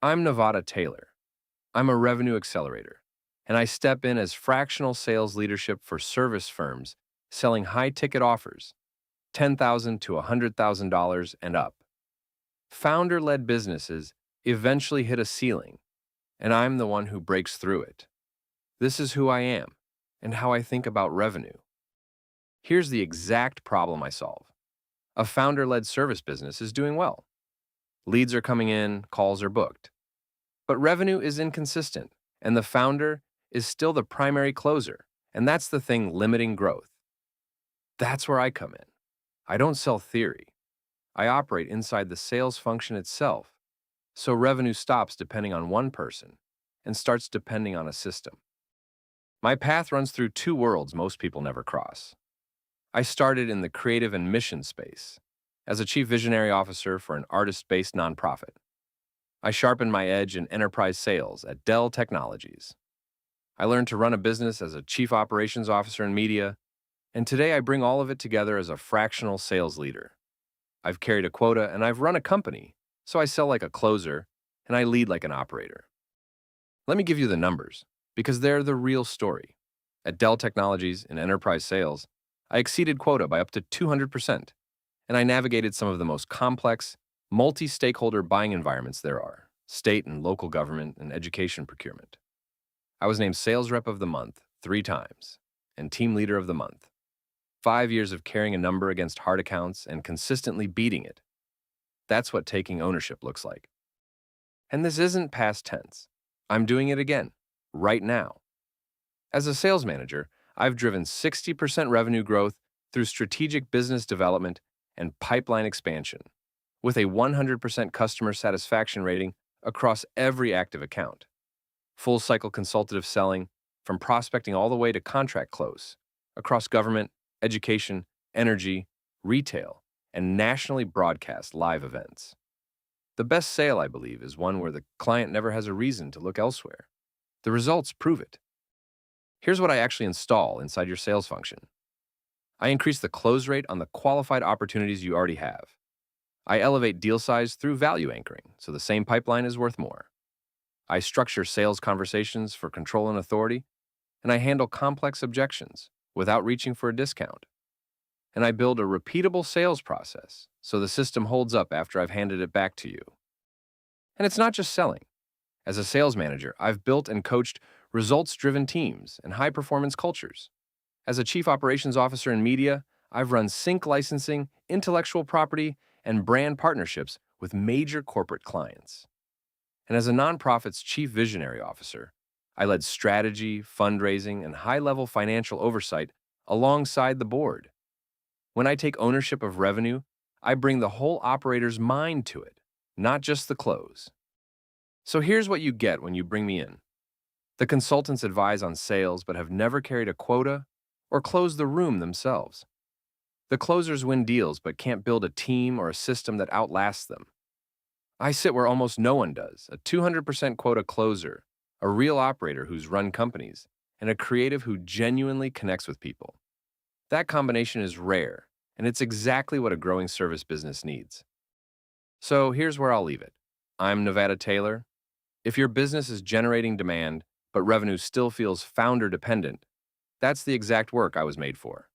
I'm Navada Taylor. I'm a revenue accelerator, and I step in as fractional sales leadership for service firms selling high-ticket offers, $10,000 to $100,000 and up. Founder-led businesses eventually hit a ceiling, and I'm the one who breaks through it. This is who I am and how I think about revenue. Here's the exact problem I solve. A founder-led service business is doing well. Leads are coming in, calls are booked. But revenue is inconsistent, and the founder is still the primary closer, and that's the thing limiting growth. That's where I come in. I don't sell theory. I operate inside the sales function itself, so revenue stops depending on one person and starts depending on a system. My path runs through two worlds most people never cross. I started in the creative and mission space as a chief visionary officer for an artist-based nonprofit. I sharpened my edge in enterprise sales at Dell Technologies. I learned to run a business as a chief operations officer in media, and today I bring all of it together as a fractional sales leader. I've carried a quota and I've run a company, so I sell like a closer and I lead like an operator. Let me give you the numbers, because they're the real story. At Dell Technologies in enterprise sales, I exceeded quota by up to 200%, and I navigated some of the most complex, multi-stakeholder buying environments there are: state and local government and education procurement. I was named Sales Rep of the Month 3 times and Team Leader of the Month. 5 years of carrying a number against hard accounts and consistently beating it. That's what taking ownership looks like. And this isn't past tense. I'm doing it again, right now. As a sales manager, I've driven 60% revenue growth through strategic business development and pipeline expansion, with a 100% customer satisfaction rating across every active account. Full cycle consultative selling, from prospecting all the way to contract close, across government, education, energy, retail, and nationally broadcast live events. The best sale, I believe, is one where the client never has a reason to look elsewhere. The results prove it. Here's what I actually install inside your sales function. I increase the close rate on the qualified opportunities you already have. I elevate deal size through value anchoring, so the same pipeline is worth more. I structure sales conversations for control and authority, and I handle complex objections without reaching for a discount. And I build a repeatable sales process so the system holds up after I've handed it back to you. And it's not just selling. As a sales manager, I've built and coached results-driven teams and high-performance cultures. As a chief operations officer in media, I've run sync licensing, intellectual property, and brand partnerships with major corporate clients. And as a nonprofit's chief visionary officer, I led strategy, fundraising, and high-level financial oversight alongside the board. When I take ownership of revenue, I bring the whole operator's mind to it, not just the close. So here's what you get when you bring me in. The consultants advise on sales but have never carried a quota or closed the room themselves. The closers win deals but can't build a team or a system that outlasts them. I sit where almost no one does, a 200% quota closer, a real operator who's run companies, and a creative who genuinely connects with people. That combination is rare, and it's exactly what a growing service business needs. So here's where I'll leave it. I'm Navada Taylor. If your business is generating demand, but revenue still feels founder-dependent, that's the exact work I was made for.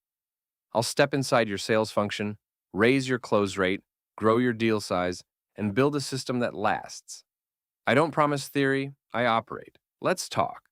I'll step inside your sales function, raise your close rate, grow your deal size, and build a system that lasts. I don't promise theory, I operate. Let's talk.